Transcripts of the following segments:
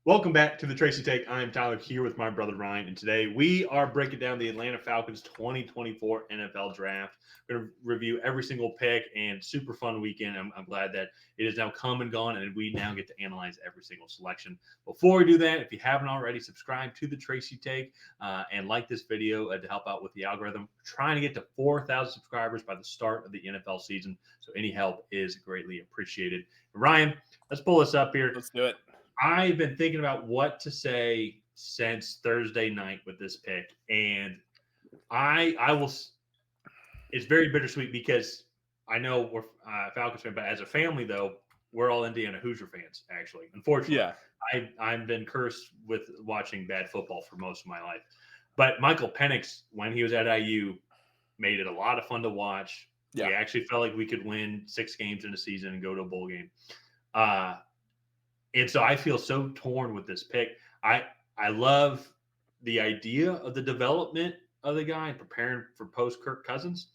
Welcome back to the Tracy Take. I'm Tyler here with my brother Ryan, and today we are breaking down the Atlanta Falcons 2024 NFL Draft. We're going to review every single pick and super fun weekend. I'm glad that it is now come and gone, and we now get to analyze every single selection. Before we do that, if you haven't already, subscribe to the Tracy Take and like this video to help out with the algorithm. We're trying to get to 4,000 subscribers by the start of the NFL season, so any help is greatly appreciated. Ryan, let's pull this up here. Let's do it. I've been thinking about what to say since Thursday night with this pick, and I will. It's very bittersweet because I know we're Falcons fans, but as a family, though, we're all Indiana Hoosier fans. Actually, unfortunately, Yeah. I've been cursed with watching bad football for most of my life. But Michael Penix, when he was at IU, made it a lot of fun to watch. Yeah. We actually felt like we could win 6 games in a season and go to a bowl game. And so I feel so torn with this pick. I love the idea of the development of the guy and preparing for post Kirk Cousins,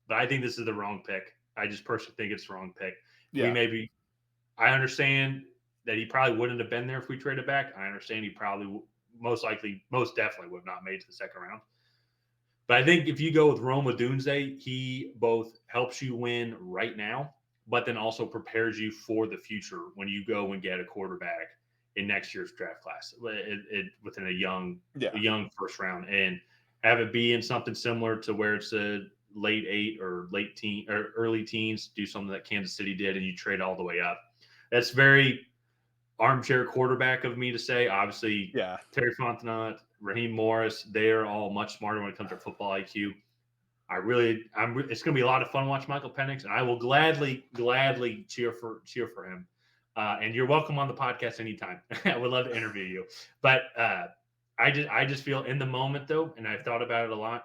but I think this is the wrong pick. I just personally think it's the wrong pick. Yeah. I understand that he probably wouldn't have been there if we traded back. I understand he probably most definitely would have not made it to the second round. But I think if you go with Rome Odunze, he both helps you win right now, but then also prepares you for the future when you go and get a quarterback in next year's draft class within a young first round, and have it be in something similar to where it's a late 8 or late teen or early teens. Do something that Kansas City did, and you trade all the way up. That's very armchair quarterback of me to say. Obviously, Yeah. Terry Fontenot, Raheem Morris, they are all much smarter when it comes to football IQ. It's going to be a lot of fun to watch Michael Penix, and I will gladly cheer for him. And you're welcome on the podcast anytime. I would love to interview you. But I just feel in the moment though, and I've thought about it a lot.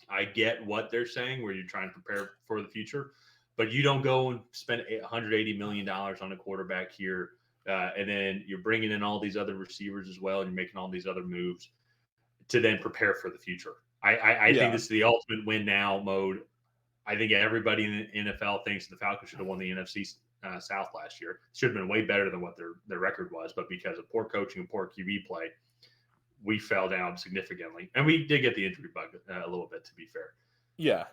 I get what they're saying, where you're trying to prepare for the future, but you don't go and spend $180 million on a quarterback here, and then you're bringing in all these other receivers as well, and you're making all these other moves to then prepare for the future. I think this is the ultimate win now mode. I think everybody in the NFL thinks the Falcons should have won the NFC South last year. Should have been way better than what their record was, but because of poor coaching and poor QB play, we fell down significantly. And we did get the injury bug a little bit, to be fair. Yeah.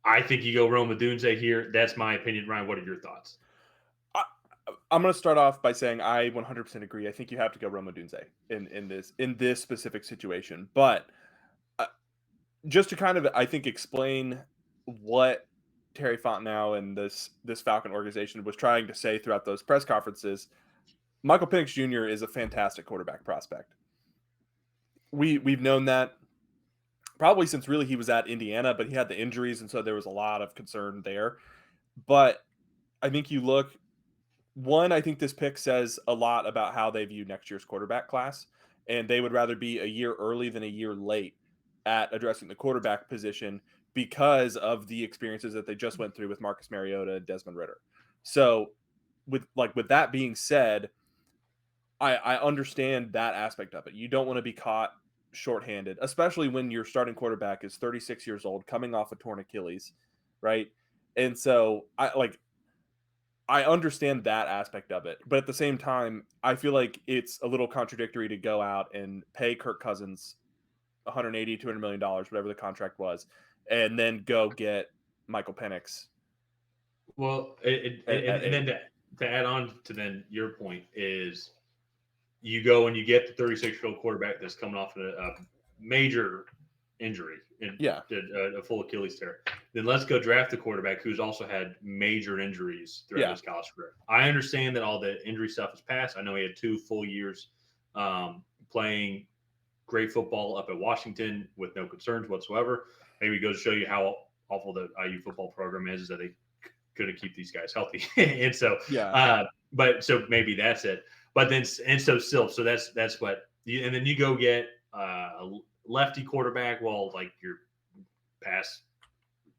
I think you go Rome Odunze here. That's my opinion. Ryan, what are your thoughts? I'm going to start off by saying I 100% agree. I think you have to go Rome Odunze in this specific situation. But just to kind of, I think, explain what Terry Fontenot and this Falcon organization was trying to say throughout those press conferences, Michael Penix Jr. is a fantastic quarterback prospect. We've known that probably since really he was at Indiana, but he had the injuries, and so there was a lot of concern there. But I think you look. One, I think this pick says a lot about how they view next year's quarterback class, and they would rather be a year early than a year late at addressing the quarterback position because of the experiences that they just went through with Marcus Mariota and Desmond Ridder. So, with that being said, I understand that aspect of it. You don't want to be caught shorthanded, especially when your starting quarterback is 36 years old, coming off a torn Achilles, right? And so I understand that aspect of it, but at the same time, I feel like it's a little contradictory to go out and pay Kirk Cousins $180, $200 million, whatever the contract was, and then go get Michael Penix. Well, and then to add on to then your point is you go and you get the 36-year-old quarterback that's coming off a major injury, a full Achilles tear. Then let's go draft the quarterback who's also had major injuries throughout his college career. I understand that all the injury stuff is past. I know he had 2 full years playing great football up at Washington with no concerns whatsoever. Maybe it goes to show you how awful the IU football program is that they couldn't keep these guys healthy. And so, but so maybe that's it. But then, and so still, so that's what, and then you go get a lefty quarterback. Well, like you're past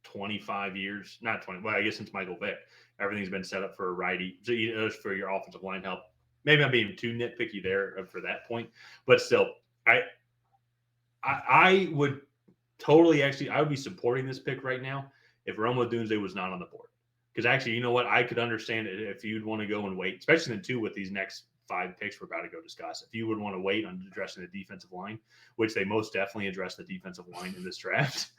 25 years, not 20. Well, I guess since Michael Vick, everything's been set up for a righty. So for your offensive line help. Maybe I'm being too nitpicky there for that point, but still, I would totally I would be supporting this pick right now if Rome Odunze was not on the board. Because actually, you know what? I could understand it if you'd want to go and wait, especially in 2 with these next 5 picks we're about to go discuss. If you would want to wait on addressing the defensive line, which they most definitely addressed the defensive line in this draft.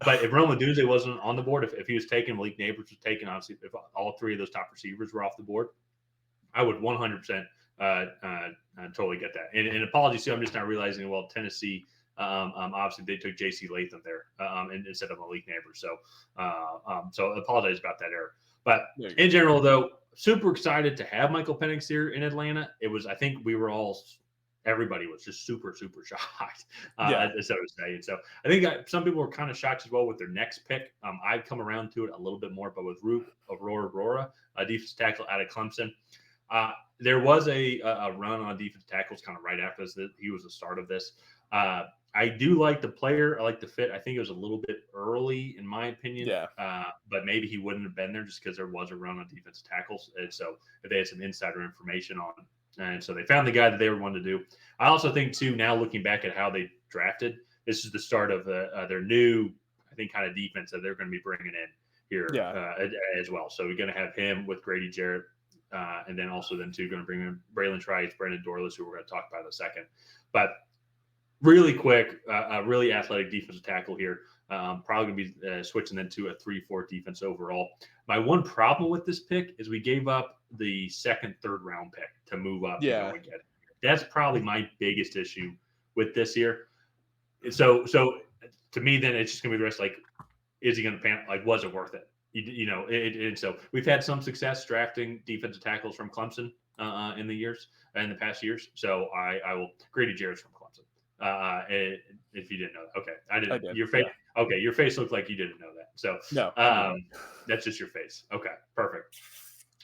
But if Rome Odunze wasn't on the board, if he was taken, Malik Neighbors was taken, obviously, if all 3 of those top receivers were off the board, I would 100% totally get that. And apologies too, I'm just not realizing. Well, Tennessee, obviously they took J.C. Latham there instead of Malik Neighbors. So apologize about that error. But in general, though, super excited to have Michael Penix here in Atlanta. It was, I think we were all, everybody was just super, super shocked, so to say. And so I think some people were kind of shocked as well with their next pick. I've come around to it a little bit more, but with Rook Aurora, a defensive tackle out of Clemson. There was a run on defensive tackles kind of right after this. He was the start of this. I do like the player. I like the fit. I think it was a little bit early, in my opinion. But maybe he wouldn't have been there just because there was a run on defensive tackles. And so if they had some insider information on, and so they found the guy that they were wanting to do. I also think, too, now looking back at how they drafted, this is the start of their new, I think, kind of defense that they're going to be bringing in here as well. So we're going to have him with Grady Jarrett. And then also then too going to bring in Braylon Trice, Brandon Dorless, who we're going to talk about in a second. But really quick, a really athletic defensive tackle here. Probably going to be switching then to a 3-4 defense overall. My one problem with this pick is we gave up the second, third round pick to move up to go and get it. That's probably my biggest issue with this here. So to me, then it's just going to be the rest. Like, is he going to pan? Like, was it worth it? And so we've had some success drafting defensive tackles from Clemson in the past years. So I will. Grady Jarrett's from Clemson. If you didn't know that, okay, I didn't. I did, your face, okay, your face looked like you didn't know that. So no, that's just your face. Okay, perfect.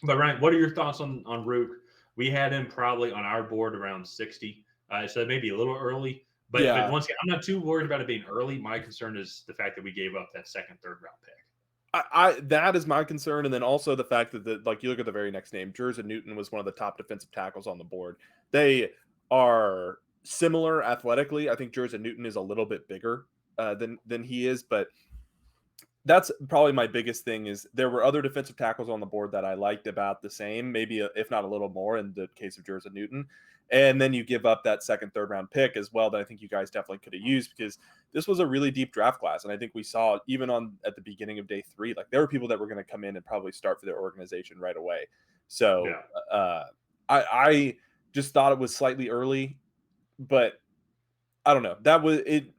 But Ryan, what are your thoughts on Rook? We had him probably on our board around 60, so maybe a little early. But once again, I'm not too worried about it being early. My concern is the fact that we gave up that second, third round pick. That is my concern, and then also the fact that like you look at the very next name, Jersey Newton was one of the top defensive tackles on the board. They are similar athletically. I think Jersey Newton is a little bit bigger than he is, but that's probably my biggest thing. Is there were other defensive tackles on the board that I liked about the same, maybe if not a little more in the case of Jersey Newton. And then you give up that second, third round pick as well that I think you guys definitely could have used, because this was a really deep draft class. And I think we saw even at the beginning of day 3, like there were people that were going to come in and probably start for their organization right away. So I just thought it was slightly early, but I don't know. That was it.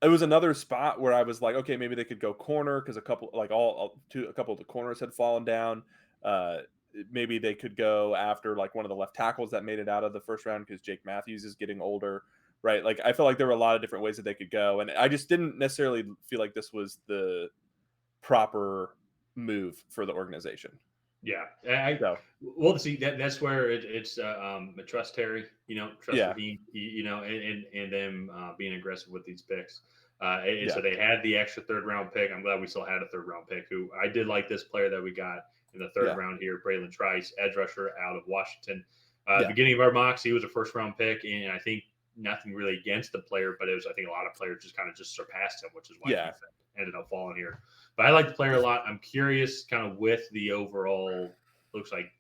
It was another spot where I was like, okay, maybe they could go corner because a couple of the corners had fallen down. Maybe they could go after like one of the left tackles that made it out of the first round because Jake Matthews is getting older, right? Like I felt like there were a lot of different ways that they could go, and I just didn't necessarily feel like this was the proper move for the organization. Yeah, well, see that's where it's trust Terry, trust Raheem, and them being aggressive with these picks. So they had the extra third round pick. I'm glad we still had a third round pick. Who I did like this player that we got in the third round here, Braylon Trice, edge rusher out of Washington. Beginning of our mocks, he was a first round pick, and I think nothing really against the player, but I think a lot of players just surpassed him, which is why he ended up falling here. But I like the player a lot. I'm curious kind of with the overall, looks like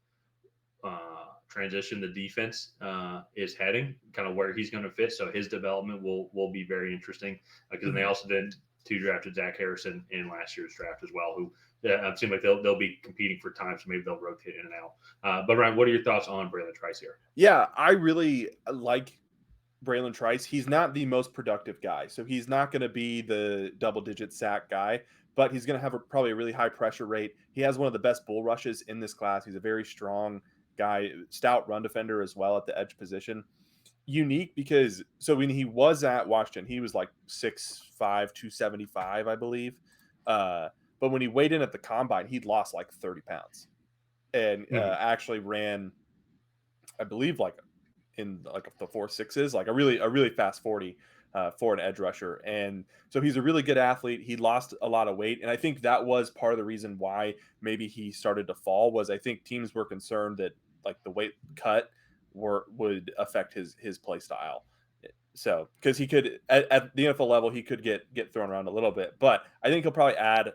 transition the defense is heading, kind of where he's going to fit. So his development will be very interesting, because they also then drafted Zach Harrison in last year's draft as well, who seem like they'll be competing for time, so maybe they'll rotate in and out. But Ryan, what are your thoughts on Braylon Trice here? Yeah, I really like Braylon Trice. He's not the most productive guy, so he's not going to be the double-digit sack guy, but he's going to have probably a really high pressure rate. He has one of the best bull rushes in this class. He's a very strong guy, stout run defender as well at the edge position. Unique because when he was at Washington, he was like 6'5", 275, I believe. But when he weighed in at the combine, he'd lost like 30 pounds and actually ran, I believe, like in like the 4.6s, like a really fast 40 for an edge rusher. And so he's a really good athlete. He lost a lot of weight. And I think that was part of the reason why maybe he started to fall, was I think teams were concerned that like the weight cut would affect his play style. So, because he could at the NFL level, he could get thrown around a little bit, but I think he'll probably add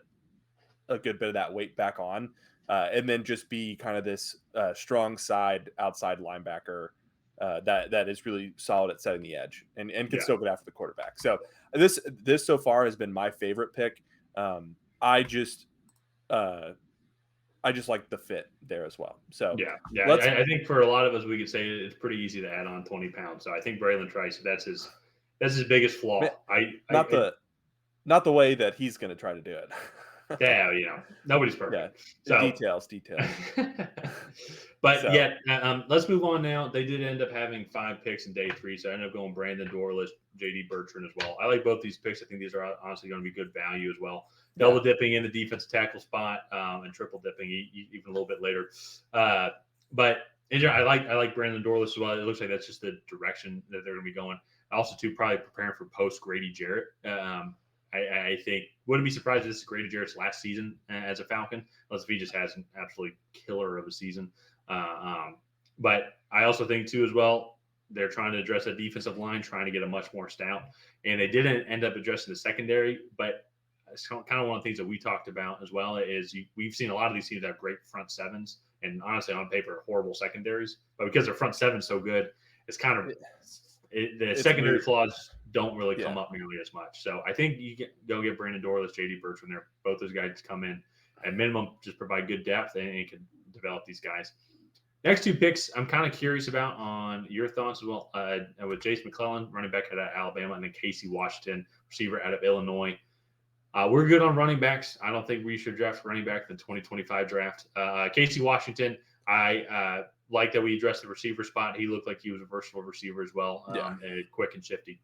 a good bit of that weight back on and then just be kind of this strong side outside linebacker that is really solid at setting the edge and can still get after the quarterback. So this so far has been my favorite pick. I just like the fit there as well. So I think for a lot of us, we could say it's pretty easy to add on 20 pounds. So I think Braylon Trice, that's his biggest flaw. Not the way that he's going to try to do it. Yeah, nobody's perfect. So details. But let's move on now. They did end up having 5 picks in day 3, so I ended up going Brandon Dorless, JD Bertrand as well. I like both these picks. I think these are honestly going to be good value as well. Double dipping in the defensive tackle spot and triple dipping even a little bit later. But I like Brandon Dorless as well. It looks like that's just the direction that they're going to be going. Also, too, probably preparing for post Grady Jarrett. I think wouldn't be surprised if this is Grady Jarrett's last season as a Falcon, unless if he just has an absolutely killer of a season. But I also think too as well, they're trying to address that defensive line, trying to get a much more stout, and they didn't end up addressing the secondary. But it's kind of one of the things that we talked about as well is we've seen a lot of these teams have great front sevens, and honestly on paper horrible secondaries. But because their front seven's so good, it's kind of the secondary flaws don't really come up nearly as much. So I think you go get Brandon Dorless, JD Bertrand there. Both those guys come in at minimum, just provide good depth and can develop these guys. Next 2 picks, I'm kind of curious about on your thoughts as well. With Jace McClellan, running back out of Alabama, and then Casey Washington, receiver out of Illinois. We're good on running backs. I don't think we should draft running back in the 2025 draft. Casey Washington, I like that we addressed the receiver spot. He looked like he was a versatile receiver as well, and quick and shifty.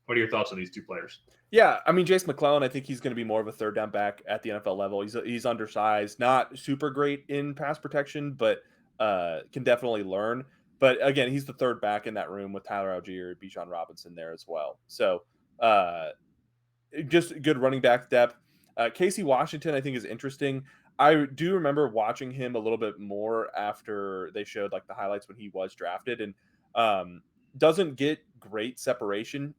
What are your thoughts on these 2 players? Yeah, I mean, Jace McClellan, I think he's going to be more of a third down back at the NFL level. He's undersized, not super great in pass protection, but can definitely learn. But again, he's the third back in that room with Tyler Algier, Bijan Robinson there as well. So just good running back depth. Casey Washington, I think, is interesting. I do remember watching him a little bit more after they showed like the highlights when he was drafted, and doesn't get great separation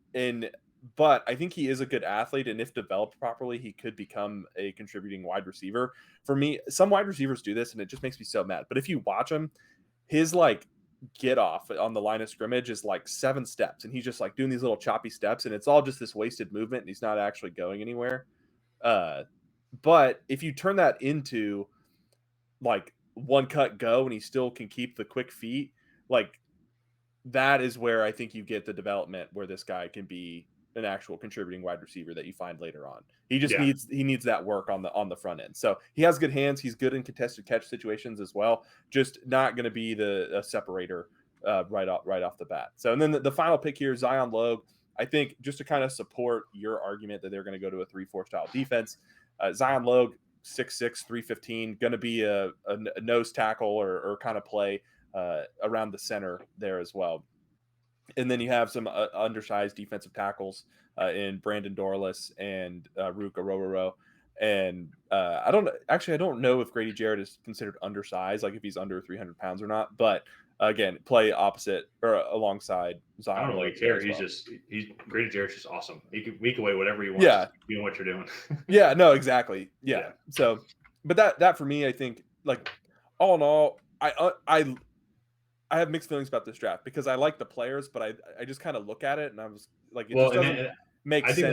but I think he is a good athlete, and if developed properly, he could become a contributing wide receiver. For me, some wide receivers do this, and it just makes me so mad. But if you watch him, his like get off on the line of scrimmage is like 7 steps, and he's just like doing these little choppy steps, and it's all just this wasted movement, and he's not actually going anywhere. But if you turn that into like one cut go, and he still can keep the quick feet, like that is where I think you get the development where this guy can be an actual contributing wide receiver that you find later on. He just needs that work on the front end. So he has good hands. He's good in contested catch situations as well. Just not going to be the separator right off the bat. So and then the final pick here, Zion Logue. I think just to kind of support your argument that they're going to go to a 3-4 style defense, Zion Logue, 6'6", 315, going to be a nose tackle or kind of play around the center there as well. And then you have some undersized defensive tackles in Brandon Dorless and Ruka Rororo. And I don't know if Grady Jarrett is considered undersized, like if he's under 300 pounds or not. But again, play opposite or alongside Zion. I don't really care. Grady Jarrett's just awesome. He can weigh whatever he wants. Yeah, you know what you're doing. Yeah, no, exactly. Yeah. So, but that for me, I think, like all in all, I have mixed feelings about this draft because I like the players, but I just kind of look at it and I was like, just doesn't make sense. I think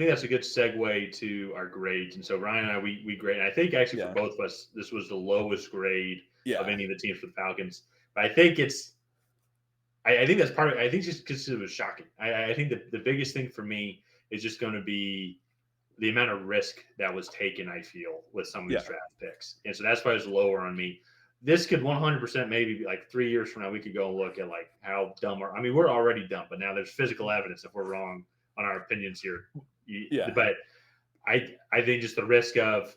that's a good segue to our grades. And so Ryan and I, we grade. And I think actually for both of us, this was the lowest grade of any of the teams for the Falcons. But I think I think that's part of it. I think just because it was shocking. I think the biggest thing for me is just going to be the amount of risk that was taken, I feel, with some of these draft picks. And so that's why it's lower on me. This could 100% maybe be like 3 years from now, we could go and look at like how dumb we're already dumb, but now there's physical evidence if we're wrong on our opinions here. But I think just the risk of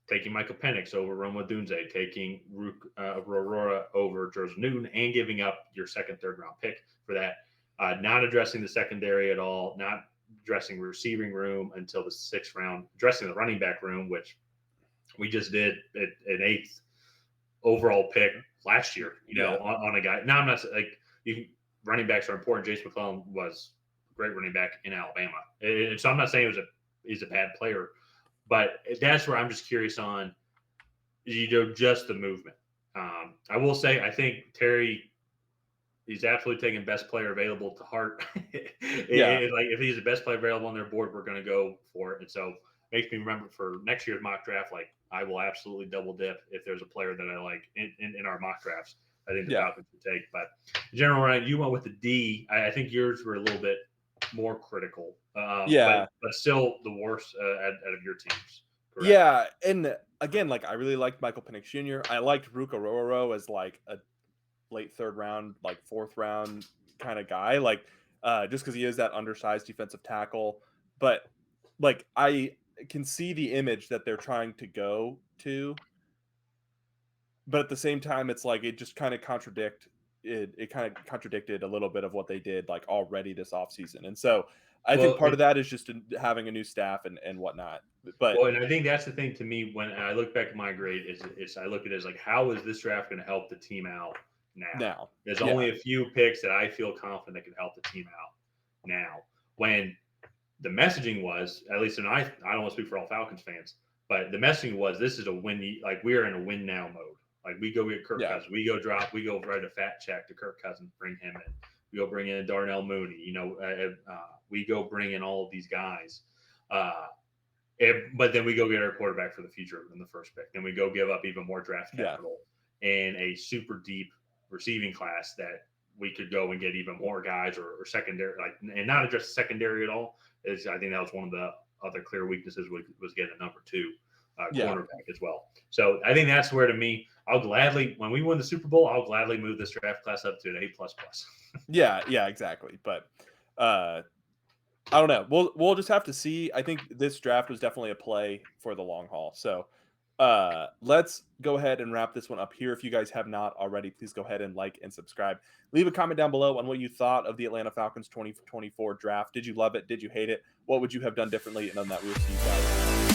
taking Michael Penix over Roma Dunze, taking Aurora over Joseph Newton, and giving up your second, third round pick for that, not addressing the secondary at all, not addressing receiving room until the 6th round, addressing the running back room, which we just did at an 8th overall pick last year, on a guy. Now I'm not like running backs are important. Jace McClellan was a great running back in Alabama, and so I'm not saying he's a bad player, but that's where I'm just curious on you do just the movement. I will say, I think Terry, he's absolutely taking best player available to heart. Yeah. Like if he's the best player available on their board, we're going to go for it. And so makes me remember for next year's mock draft, like I will absolutely double dip if there's a player that I like in our mock drafts. I think the Yeah. Falcons would take. But General Ryan, you went with the D. I think yours were a little bit more critical, Yeah. but still the worst out of your teams. Correct. Yeah. And again, like I really liked Michael Penix Jr. I liked Ruka Rororo as like a late third round, like fourth round kind of guy, like just because he is that undersized defensive tackle. But like I can see the image that they're trying to go to, but at the same time, it's like it just kind of it kind of contradicted a little bit of what they did like already this offseason. And so I think Well, part of that is just having a new staff and whatnot. But Well, and I think that's the thing to me when I look back at my grade is I look at it as like, how is this draft going to help the team out now? now, There's yeah, only a few picks that I feel confident that can help the team out now. When the messaging was, at least, and I don't want to speak for all Falcons fans, but the messaging was this is a win, like we are in a win now mode. Like we go get Kirk yeah, Cousins, we go write a fat check to Kirk Cousins, bring him in. We go bring in Darnell Mooney. We go bring in all of these guys. But then we go get our quarterback for the future in the first pick. Then we go give up even more draft yeah, capital and a super deep receiving class that we could go and get even more guys or secondary, like, and not just secondary at all. I think that was one of the other clear weaknesses was getting a number 2 yeah, cornerback as well. So I think that's where, to me, I'll gladly, when we win the Super Bowl, I'll gladly move this draft class up to an A++. yeah, exactly. But I don't know. We'll just have to see. I think this draft was definitely a play for the long haul. So let's go ahead and wrap this one up here. If you guys have not already, please go ahead and like and subscribe. Leave a comment down below on what you thought of the Atlanta Falcons 2024 draft. Did you love it? Did you hate it? What would you have done differently? And on that, we'll see you guys